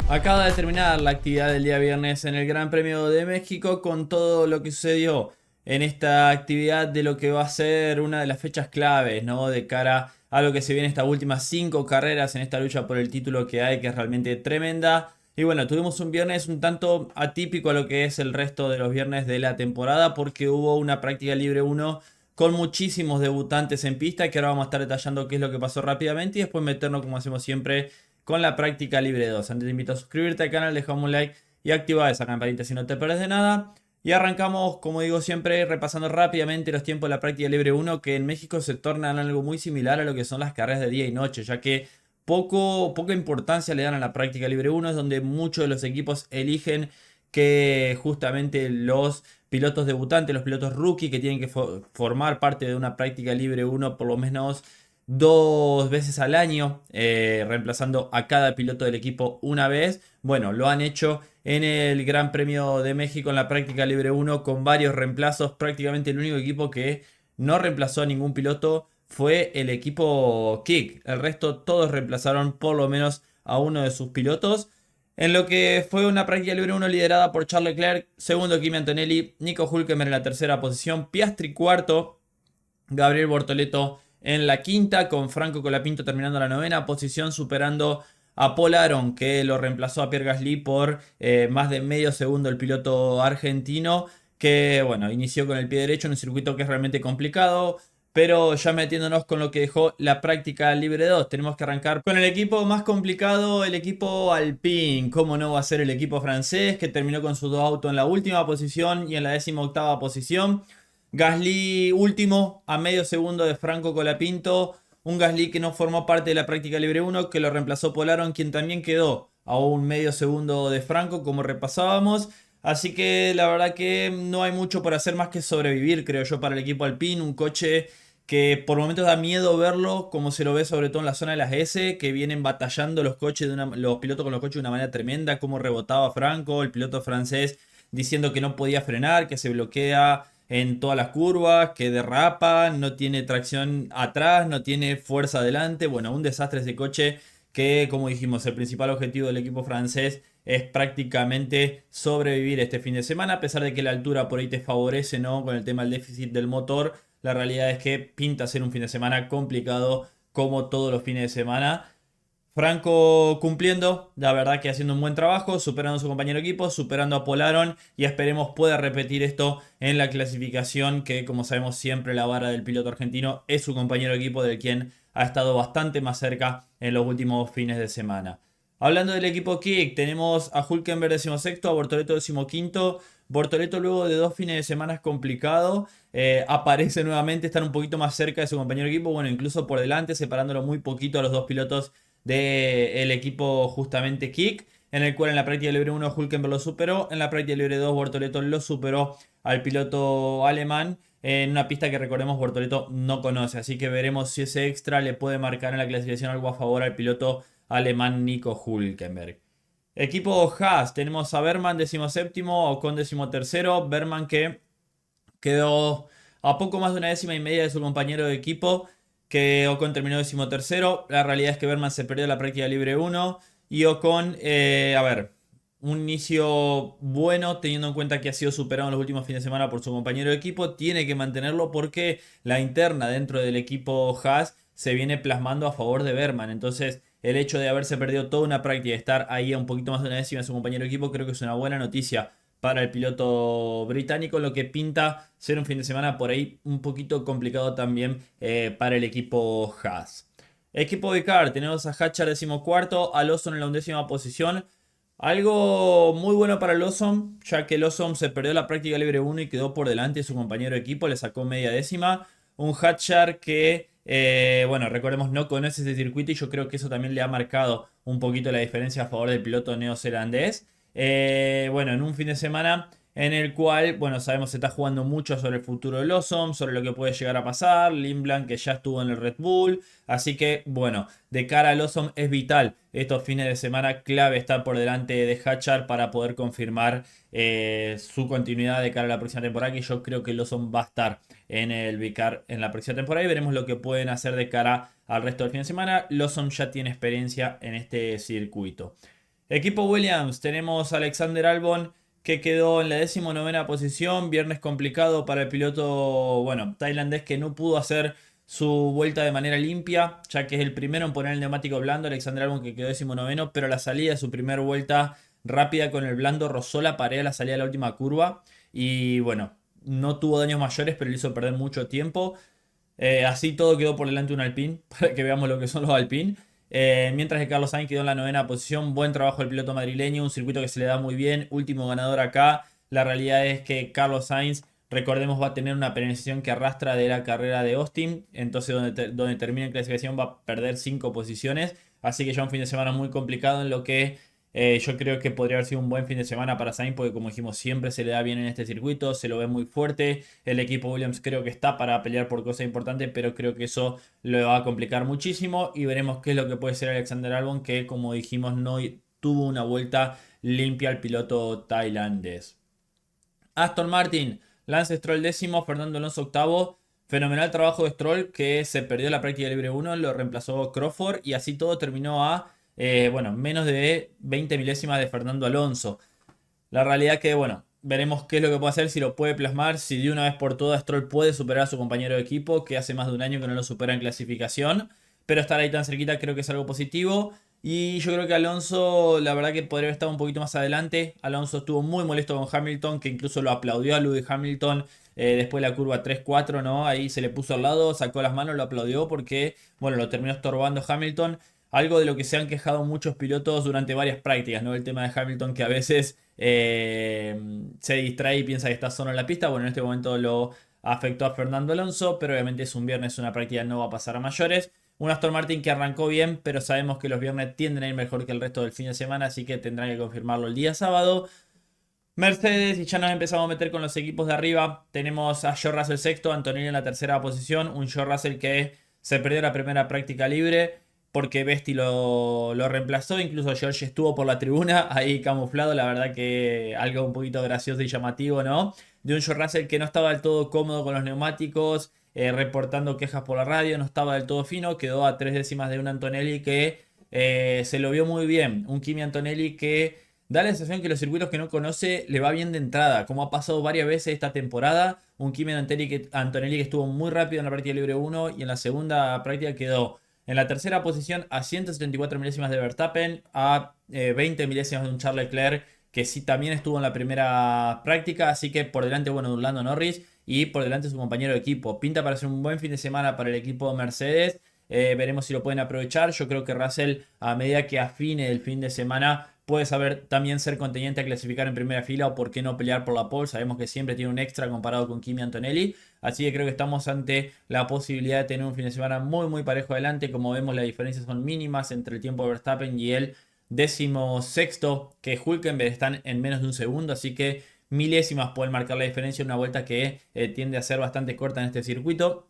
Acaba de terminar la actividad del día viernes en el Gran Premio de México con todo lo que sucedió en esta actividad de lo que va a ser una de las fechas claves, ¿no? De cara a lo que se viene estas últimas 5 carreras en esta lucha por el título que hay, que es realmente tremenda. Y bueno, tuvimos un viernes un tanto atípico a lo que es el resto de los viernes de la temporada porque hubo una práctica libre uno con muchísimos debutantes en pista, que ahora vamos a estar detallando qué es lo que pasó rápidamente y después meternos como hacemos siempre con la práctica libre 2. Antes te invito a suscribirte al canal, dejamos un like y activa esa campanita si no te pierdes de nada. Y arrancamos, como digo siempre, repasando rápidamente los tiempos de la práctica libre 1, que en México se tornan algo muy similar a lo que son las carreras de día y noche, ya que poca importancia le dan a la práctica libre 1, es donde muchos de los equipos eligen que justamente los pilotos debutantes, los pilotos rookie que tienen que formar parte de una práctica libre 1 por lo menos 2 veces al año, reemplazando a cada piloto del equipo una vez. Bueno, lo han hecho en el Gran Premio de México en la práctica libre uno con varios reemplazos. Prácticamente el único equipo que no reemplazó a ningún piloto fue el equipo Kick. El resto todos reemplazaron por lo menos a uno de sus pilotos. En lo que fue una práctica libre uno liderada por Charles Leclerc, segundo Kimi Antonelli, Nico Hülkenberg en la tercera posición, Piastri cuarto, Gabriel Bortoleto en la quinta, con Franco Colapinto terminando la novena posición, superando a Paul Aron, que lo reemplazó a Pierre Gasly por más de medio segundo el piloto argentino, que bueno, inició con el pie derecho en un circuito que es realmente complicado. Pero ya metiéndonos con lo que dejó la práctica libre 2, tenemos que arrancar con el equipo más complicado, el equipo Alpine. ¿Cómo no va a ser el equipo francés, que terminó con sus dos autos en la última posición y en la 18ª posición? Gasly último, a medio segundo de Franco Colapinto. Un Gasly que no formó parte de la práctica libre 1, que lo reemplazó Polaron, quien también quedó a un medio segundo de Franco, como repasábamos. Así que la verdad que no hay mucho por hacer más que sobrevivir, creo yo, para el equipo Alpine. Un coche que por momentos da miedo verlo, como se lo ve sobre todo en la zona de las S, que vienen batallando los coches los pilotos con los coches de una manera tremenda, como rebotaba Franco, el piloto francés diciendo que no podía frenar, que se bloquea en todas las curvas, que derrapa, no tiene tracción atrás, no tiene fuerza adelante. Bueno, un desastre ese coche que, como dijimos, el principal objetivo del equipo francés es prácticamente sobrevivir este fin de semana, a pesar de que la altura por ahí te favorece, ¿no? Con el tema del déficit del motor, la realidad es que pinta ser un fin de semana complicado como todos los fines de semana. Franco cumpliendo, la verdad que haciendo un buen trabajo, superando a su compañero de equipo, superando a Polaron y esperemos pueda repetir esto en la clasificación, que como sabemos siempre la vara del piloto argentino es su compañero de equipo, del quien ha estado bastante más cerca en los últimos fines de semana. Hablando del equipo Kick, tenemos a Hülkenberg 16º, a Bortoleto 15º. Bortoleto, luego de 2 fines de semana complicado, aparece nuevamente, están un poquito más cerca de su compañero de equipo, bueno, incluso por delante, separándolo muy poquito a los dos pilotos del equipo justamente Kick, en el cual en la práctica libre 1 Hülkenberg lo superó, en la práctica libre 2 Bortoleto lo superó al piloto alemán en una pista que recordemos Bortoleto no conoce, así que veremos si ese extra le puede marcar en la clasificación algo a favor al piloto alemán Nico Hülkenberg. Equipo Haas, tenemos a Berman 17º, Ocon 13º, Berman que quedó a poco más de una décima y media de su compañero de equipo, que Ocon terminó 13º. La realidad es que Berman se perdió la práctica libre 1 y Ocon, a ver, un inicio bueno teniendo en cuenta que ha sido superado en los últimos fines de semana por su compañero de equipo, tiene que mantenerlo porque la interna dentro del equipo Haas se viene plasmando a favor de Berman. Entonces el hecho de haberse perdido toda una práctica y estar ahí a un poquito más de una décima de su compañero de equipo creo que es una buena noticia para el piloto británico, lo que pinta ser un fin de semana por ahí un poquito complicado también para el equipo Haas. Equipo de car, tenemos a Hatcher 14º, a Lawson en la 11ª posición. Algo muy bueno para Lawson, ya que Lawson se perdió la práctica libre 1 y quedó por delante de su compañero de equipo, le sacó media décima. Un Hatcher que, bueno, recordemos, no conoce ese circuito y yo creo que eso también le ha marcado un poquito la diferencia a favor del piloto neozelandés. Bueno, en un fin de semana en el cual, bueno, sabemos se está jugando mucho sobre el futuro de Lawson, sobre lo que puede llegar a pasar. Lindblom que ya estuvo en el Red Bull, así que, bueno, de cara a Lawson es vital estos fines de semana, clave estar por delante de Hatchard para poder confirmar su continuidad de cara a la próxima temporada, que yo creo que Lawson va a estar en el Vicar en la próxima temporada y veremos lo que pueden hacer de cara al resto del fin de semana. Lawson ya tiene experiencia en este circuito. Equipo Williams, tenemos a Alexander Albon que quedó en la 19ª posición. Viernes complicado para el piloto, bueno, tailandés que no pudo hacer su vuelta de manera limpia, ya que es el primero en poner el neumático blando. Alexander Albon que quedó 19º, pero la salida de su primera vuelta rápida con el blando rozó la pared a la salida de la última curva. Y bueno, no tuvo daños mayores, pero le hizo perder mucho tiempo. Así todo quedó por delante de un Alpine, para que veamos lo que son los Alpine. Mientras que Carlos Sainz quedó en la 9ª posición. Buen trabajo del piloto madrileño, un circuito que se le da muy bien. Último ganador acá. La realidad es que Carlos Sainz, recordemos, va a tener una penalización que arrastra de la carrera de Austin. Entonces, donde termine en clasificación va a perder 5 posiciones. Así que ya un fin de semana muy complicado en lo que yo creo que podría haber sido un buen fin de semana para Sainz, porque como dijimos, siempre se le da bien en este circuito, se lo ve muy fuerte. El equipo Williams creo que está para pelear por cosas importantes, pero creo que eso lo va a complicar muchísimo. Y veremos qué es lo que puede ser Alexander Albon, que como dijimos, no tuvo una vuelta limpia al piloto tailandés. Aston Martin, Lance Stroll décimo, Fernando Alonso octavo. Fenomenal trabajo de Stroll, que se perdió la práctica libre 1, lo reemplazó Crawford y así todo terminó a bueno, menos de 20 milésimas de Fernando Alonso. La realidad que, bueno, veremos qué es lo que puede hacer, si lo puede plasmar, si de una vez por todas Stroll puede superar a su compañero de equipo, que hace más de un año que no lo supera en clasificación. Pero estar ahí tan cerquita creo que es algo positivo. Y yo creo que Alonso, la verdad que podría haber estado un poquito más adelante. Alonso estuvo muy molesto con Hamilton, que incluso lo aplaudió a Lewis Hamilton después de la curva 3-4, ¿no? Ahí se le puso al lado, sacó las manos, lo aplaudió porque, bueno, lo terminó estorbando Hamilton. Algo de lo que se han quejado muchos pilotos durante varias prácticas, ¿no? El tema de Hamilton que a veces se distrae y piensa que está solo en la pista. Bueno, en este momento lo afectó a Fernando Alonso, pero obviamente es un viernes, una práctica, no va a pasar a mayores. Un Aston Martin que arrancó bien, pero sabemos que los viernes tienden a ir mejor que el resto del fin de semana, así que tendrán que confirmarlo el día sábado. Mercedes, y ya nos empezamos a meter con los equipos de arriba. Tenemos a George Russell sexto, Antonelli en la tercera posición. Un George Russell que se perdió la primera práctica libre porque Vesti lo reemplazó. Incluso George estuvo por la tribuna ahí camuflado. La verdad que algo un poquito gracioso y llamativo, ¿no? De un George Russell que no estaba del todo cómodo con los neumáticos, reportando quejas por la radio, no estaba del todo fino. Quedó a 3 décimas de un Antonelli que se lo vio muy bien. Un Kimi Antonelli que da la sensación que los circuitos que no conoce le va bien de entrada, como ha pasado varias veces esta temporada. Un Kimi Antonelli que estuvo muy rápido en la práctica libre 1 y en la segunda práctica quedó en la tercera posición a 174 milésimas de Verstappen, a 20 milésimas de un Charles Leclerc, que sí también estuvo en la primera práctica, así que por delante, bueno, de un Lando Norris y por delante de su compañero de equipo. Pinta para ser un buen fin de semana para el equipo Mercedes. Veremos si lo pueden aprovechar. Yo creo que Russell, a medida que afine el fin de semana, puede saber también ser contendiente a clasificar en primera fila o por qué no pelear por la pole. Sabemos que siempre tiene un extra comparado con Kimi Antonelli. Así que creo que estamos ante la posibilidad de tener un fin de semana muy muy parejo adelante. Como vemos, las diferencias son mínimas entre el tiempo de Verstappen y el 16º, que Hülkenberg, están en menos de un segundo. Así que milésimas pueden marcar la diferencia en una vuelta que tiende a ser bastante corta en este circuito.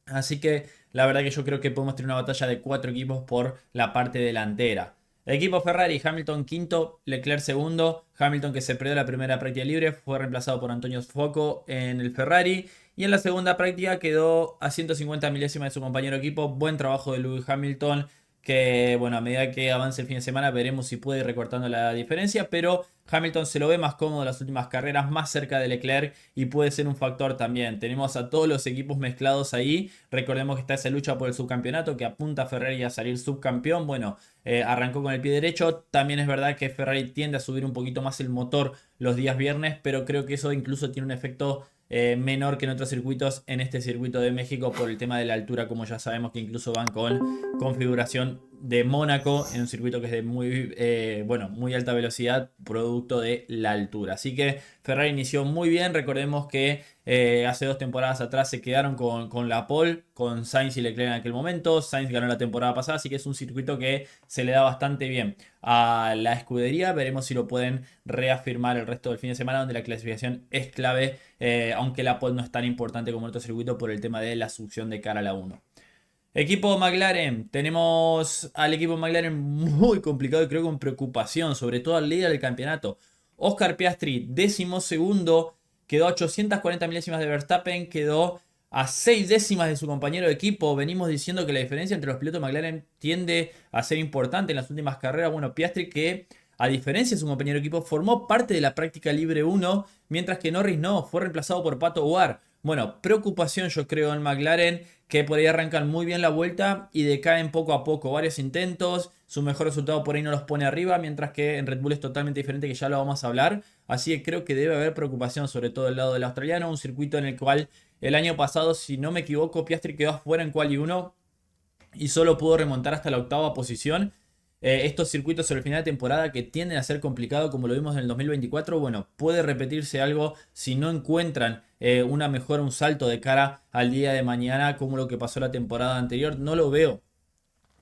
Así que la verdad que yo creo que podemos tener una batalla de 4 equipos por la parte delantera. El equipo Ferrari, Hamilton quinto, Leclerc segundo. Hamilton, que se perdió la primera práctica libre, fue reemplazado por Antonio Focco en el Ferrari. Y en la segunda práctica quedó a 150 milésimas de su compañero de equipo. Buen trabajo de Lewis Hamilton, que bueno, a medida que avance el fin de semana veremos si puede ir recortando la diferencia, pero Hamilton se lo ve más cómodo en las últimas carreras, más cerca de Leclerc, y puede ser un factor también. Tenemos a todos los equipos mezclados ahí. Recordemos que está esa lucha por el subcampeonato que apunta a Ferrari a salir subcampeón. Bueno, arrancó con el pie derecho. También es verdad que Ferrari tiende a subir un poquito más el motor los días viernes, pero creo que eso incluso tiene un efecto menor que en otros circuitos, en este circuito de México, por el tema de la altura, como ya sabemos que incluso van con configuración de Mónaco, en un circuito que es de muy, bueno, muy alta velocidad, producto de la altura. Así que Ferrari inició muy bien. Recordemos que hace 2 temporadas atrás se quedaron con la pole, con Sainz y Leclerc en aquel momento. Sainz ganó la temporada pasada, así que es un circuito que se le da bastante bien a la escudería. Veremos si lo pueden reafirmar el resto del fin de semana, donde la clasificación es clave, aunque la pole no es tan importante como en otro circuito por el tema de la succión de cara a la 1. Equipo McLaren, tenemos al equipo McLaren muy complicado y creo con preocupación, sobre todo al líder del campeonato. Oscar Piastri, 12º, quedó a 840 milésimas de Verstappen, quedó a 6 décimas de su compañero de equipo. Venimos diciendo que la diferencia entre los pilotos McLaren tiende a ser importante en las últimas carreras. Bueno, Piastri, que a diferencia de su compañero de equipo, formó parte de la práctica libre 1, mientras que Norris no, fue reemplazado por Pato Ward. Bueno, preocupación yo creo en McLaren, que por ahí arrancan muy bien la vuelta y decaen poco a poco. Varios intentos, su mejor resultado por ahí no los pone arriba, mientras que en Red Bull es totalmente diferente, que ya lo vamos a hablar. Así que creo que debe haber preocupación, sobre todo del lado del australiano, un circuito en el cual el año pasado, si no me equivoco, Piastri quedó afuera en Quali 1 y solo pudo remontar hasta la octava posición. Estos circuitos sobre el final de temporada que tienden a ser complicados, como lo vimos en el 2024, bueno, puede repetirse algo si no encuentran una mejora, un salto de cara al día de mañana, como lo que pasó la temporada anterior. No lo veo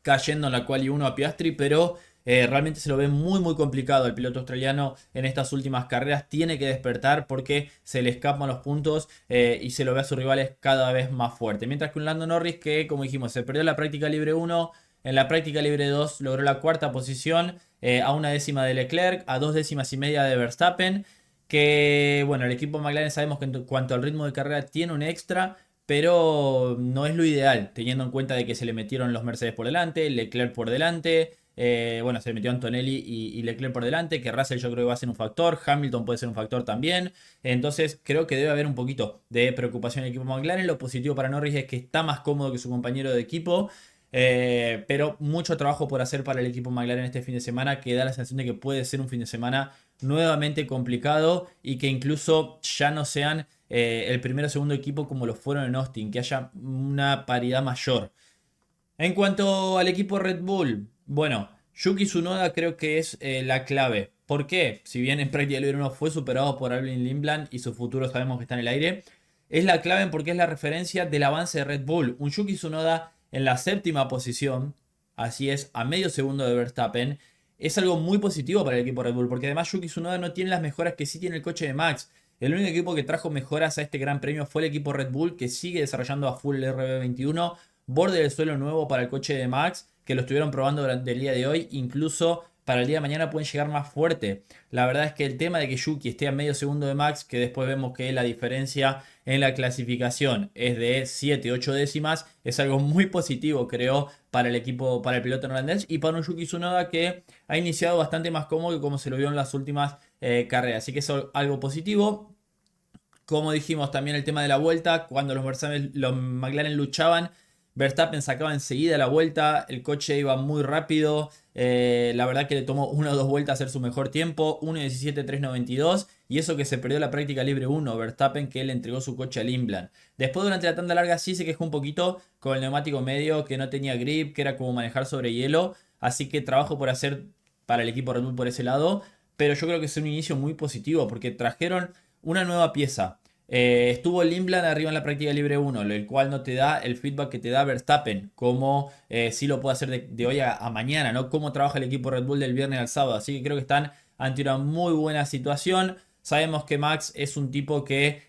cayendo en la quali 1 a Piastri, pero realmente se lo ve muy muy complicado. El piloto australiano en estas últimas carreras tiene que despertar porque se le escapan los puntos y se lo ve a sus rivales cada vez más fuerte. Mientras que un Lando Norris que, como dijimos, se perdió la práctica libre 1, en la práctica libre 2 logró la cuarta posición, a una décima de Leclerc, a 2,5 décimas de Verstappen. Que bueno, el equipo McLaren sabemos que en cuanto al ritmo de carrera tiene un extra, pero no es lo ideal, teniendo en cuenta de que se le metieron los Mercedes por delante, Leclerc por delante, bueno, se le metió Antonelli y Leclerc por delante, que Russell yo creo que va a ser un factor, Hamilton puede ser un factor también, entonces creo que debe haber un poquito de preocupación en el equipo McLaren. Lo positivo para Norris es que está más cómodo que su compañero de equipo, pero mucho trabajo por hacer para el equipo McLaren este fin de semana, que da la sensación de que puede ser un fin de semana nuevamente complicado y que incluso ya no sean el primero o segundo equipo como lo fueron en Austin, que haya una paridad mayor. En cuanto al equipo Red Bull, bueno, Yuki Tsunoda creo que es la clave. ¿Por qué? Si bien en práctica libre 1 fue superado por Albin Lindblad y su futuro sabemos que está en el aire, es la clave porque es la referencia del avance de Red Bull. Un Yuki Tsunoda en la séptima posición, así es, a medio segundo de Verstappen, es algo muy positivo para el equipo Red Bull, porque además Yuki Tsunoda no tiene las mejoras que sí tiene el coche de Max. El único equipo que trajo mejoras a este gran premio fue el equipo Red Bull, que sigue desarrollando a full el RB21, borde del suelo nuevo para el coche de Max, que lo estuvieron probando durante el día de hoy, incluso para el día de mañana pueden llegar más fuerte. La verdad es que el tema de que Yuki esté a medio segundo de Max, que después vemos que la diferencia en la clasificación es de 7, 8 décimas, es algo muy positivo, creo, para el equipo, para el piloto neerlandés y para un Yuki Tsunoda que ha iniciado bastante más cómodo que como se lo vio en las últimas carreras. Así que es algo positivo. Como dijimos, también el tema de la vuelta, cuando los McLaren luchaban, Verstappen sacaba enseguida la vuelta, el coche iba muy rápido, la verdad que le tomó una o dos vueltas a hacer su mejor tiempo, 1.17.392, y eso que se perdió la práctica libre 1, Verstappen que le entregó su coche a Lindblad. Después durante la tanda larga sí se quejó un poquito con el neumático medio, que no tenía grip, que era como manejar sobre hielo, así que trabajo por hacer para el equipo Red Bull por ese lado, pero yo creo que es un inicio muy positivo porque trajeron una nueva pieza. Estuvo Lindblad arriba en la práctica libre 1, el cual no te da el feedback que te da Verstappen, como sí lo puede hacer de hoy a mañana, ¿no? Cómo trabaja el equipo Red Bull del viernes al sábado. Así que creo que están ante una muy buena situación. Sabemos que Max es un tipo que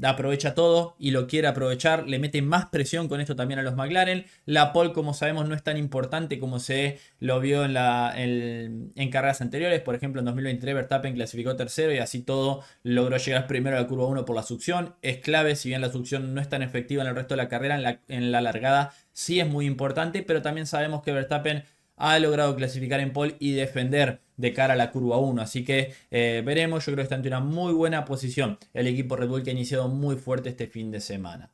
aprovecha todo y lo quiere aprovechar. Le mete más presión con esto también a los McLaren. La pole, como sabemos, no es tan importante como se lo vio en carreras anteriores. Por ejemplo, en 2023 Verstappen clasificó tercero y así todo logró llegar primero a la curva 1 por la succión. Es clave, si bien la succión no es tan efectiva en el resto de la carrera, en la largada sí es muy importante. Pero también sabemos que Verstappen ha logrado clasificar en pole y defender de cara a la curva 1. Así que veremos, yo creo que está ante una muy buena posición el equipo Red Bull, que ha iniciado muy fuerte este fin de semana.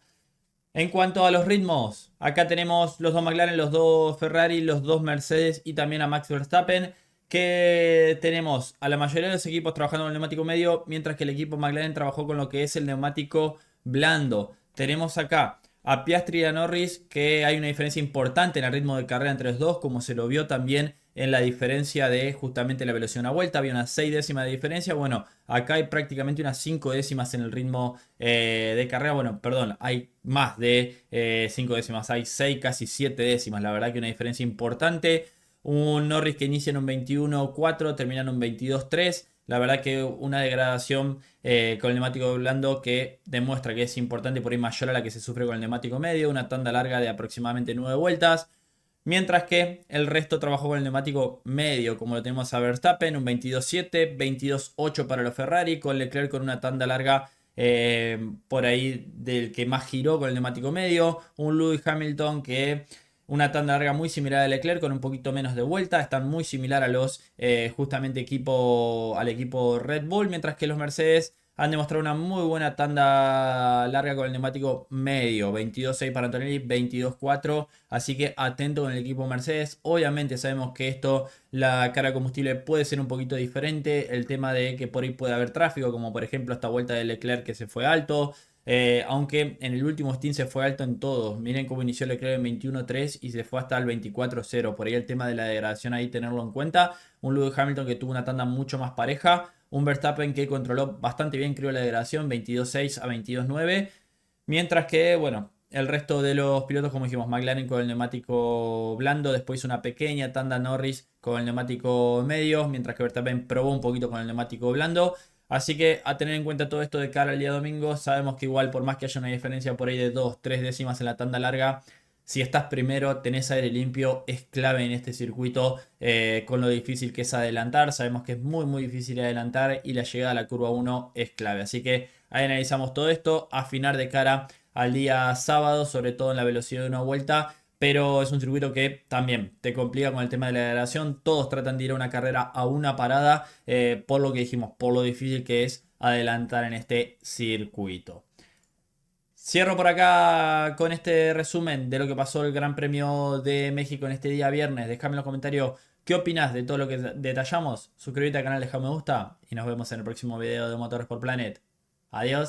En cuanto a los ritmos, acá tenemos los dos McLaren, los dos Ferrari, los dos Mercedes y también a Max Verstappen, que tenemos a la mayoría de los equipos trabajando con el neumático medio, mientras que el equipo McLaren trabajó con lo que es el neumático blando. Tenemos acá a Piastri y a Norris, que hay una diferencia importante en el ritmo de carrera entre los dos, como se lo vio también en la diferencia de justamente la velocidad de una vuelta. Había unas 6 décimas de diferencia. Bueno, acá hay prácticamente unas 5 décimas en el ritmo de carrera. Bueno, perdón, hay más de 5 décimas. Hay 6, casi 7 décimas. La verdad que una diferencia importante. Un Norris que inicia en un 21.4, termina en un 22.3. La verdad que una degradación con el neumático blando que demuestra que es importante, por ahí mayor a la que se sufre con el neumático medio. Una tanda larga de aproximadamente 9 vueltas. Mientras que el resto trabajó con el neumático medio, como lo tenemos a Verstappen, un 22.7, 22.8 para los Ferrari, con Leclerc con una tanda larga por ahí del que más giró con el neumático medio. Un Lewis Hamilton que Una tanda larga muy similar a Leclerc con un poquito menos de vuelta. Están muy similar a los justamente al equipo Red Bull. Mientras que los Mercedes han demostrado una muy buena tanda larga con el neumático medio. 22.6 para Antonelli, 22.4. Así que atento con el equipo Mercedes. Obviamente sabemos que esto, la carga de combustible puede ser un poquito diferente. El tema de que por ahí puede haber tráfico, como por ejemplo esta vuelta de Leclerc que se fue alto. Aunque en el último stint se fue alto en todos. Miren cómo inició Leclerc en 21.3 y se fue hasta el 24.0. Por ahí el tema de la degradación ahí tenerlo en cuenta. Un Lewis Hamilton que tuvo una tanda mucho más pareja. Un Verstappen que controló bastante bien, creo, la degradación, 22.6 a 22.9. Mientras que, bueno, el resto de los pilotos, como dijimos, McLaren con el neumático blando. Después una pequeña tanda Norris con el neumático medio. Mientras que Verstappen probó un poquito con el neumático blando. Así que a tener en cuenta todo esto de cara al día domingo. Sabemos que igual por más que haya una diferencia por ahí de 2-3 décimas en la tanda larga, si estás primero, tenés aire limpio, es clave en este circuito con lo difícil que es adelantar. Sabemos que es muy muy difícil adelantar y la llegada a la curva 1 es clave. Así que ahí analizamos todo esto, afinar de cara al día sábado, sobre todo en la velocidad de una vuelta. Pero es un circuito que también te complica con el tema de la aceleración. Todos tratan de ir a una carrera a una parada, por lo que dijimos, por lo difícil que es adelantar en este circuito. Cierro por acá con este resumen de lo que pasó el Gran Premio de México en este día viernes. Déjame en los comentarios qué opinas de todo lo que detallamos. Suscríbete al canal, deja un me gusta y nos vemos en el próximo video de Motores por Planet. Adiós.